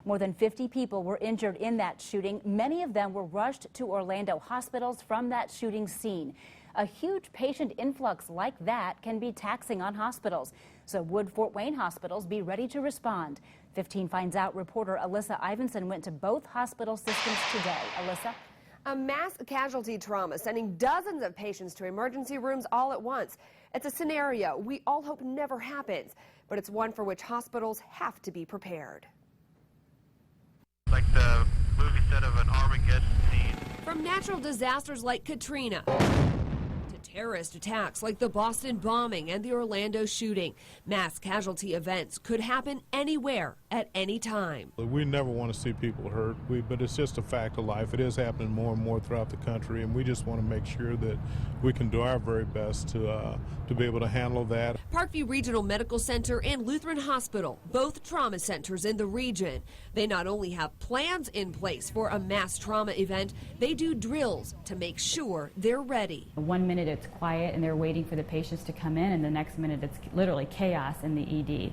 More than 50 people were injured in that shooting. Many of them were rushed to Orlando hospitals from that shooting scene. A huge patient influx like that can be taxing on hospitals. So would Fort Wayne hospitals be ready to respond? 15 Finds Out reporter Alyssa Ivanson went to both hospital systems today. Alyssa? A mass casualty trauma sending dozens of patients to emergency rooms all at once. It's a scenario we all hope never happens, but it's one for which hospitals have to be prepared. Like the movie set of an Armageddon scene. From natural disasters like Katrina to terrorist attacks like the Boston bombing and the Orlando shooting, mass casualty events could happen anywhere at any time. We never want to see people hurt, but it's just a fact of life. It is happening more and more throughout the country, and we just want to make sure that we can do our very best to be able to handle that. Parkview Regional Medical Center and Lutheran Hospital, both trauma centers in the region. They not only have plans in place for a mass trauma event, they do drills to make sure they're ready. 1 minute it's quiet and they're waiting for the patients to come in, and the next minute it's literally chaos in the ED.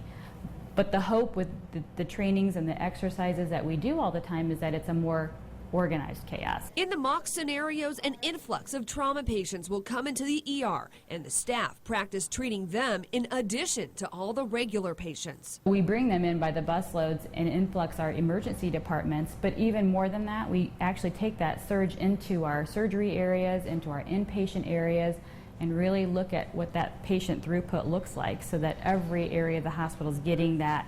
But the hope with the trainings and the exercises that we do all the time is that it's a more organized chaos. In the mock scenarios, an influx of trauma patients will come into the ER, and the staff practice treating them in addition to all the regular patients. We bring them in by the busloads and influx our emergency departments, but even more than that, we actually take that surge into our surgery areas, into our inpatient areas, and really look at what that patient throughput looks like so that every area of the hospital is getting that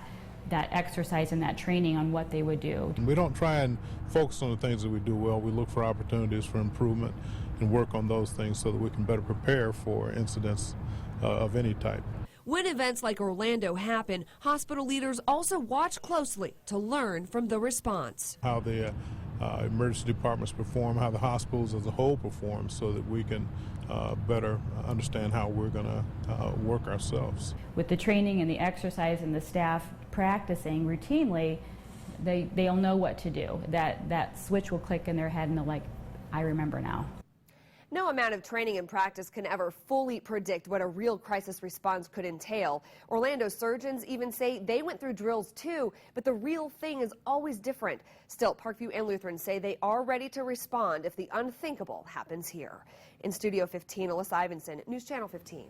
exercise and that training on what they would do. We don't try and focus on the things that we do well. We look for opportunities for improvement and work on those things so that we can better prepare for incidents of any type. When events like Orlando happen, hospital leaders also watch closely to learn from the response. How the emergency departments perform, how the hospitals as a whole perform, so that we can better understand how we're going to work ourselves. With the training and the exercise and the staff practicing routinely, they'll know what to do. That switch will click in their head and they're like, I remember now. No amount of training and practice can ever fully predict what a real crisis response could entail. Orlando surgeons even say they went through drills too, but the real thing is always different. Still, Parkview and Lutheran say they are ready to respond if the unthinkable happens here. In Studio 15, Alyssa Ivanson, News Channel 15.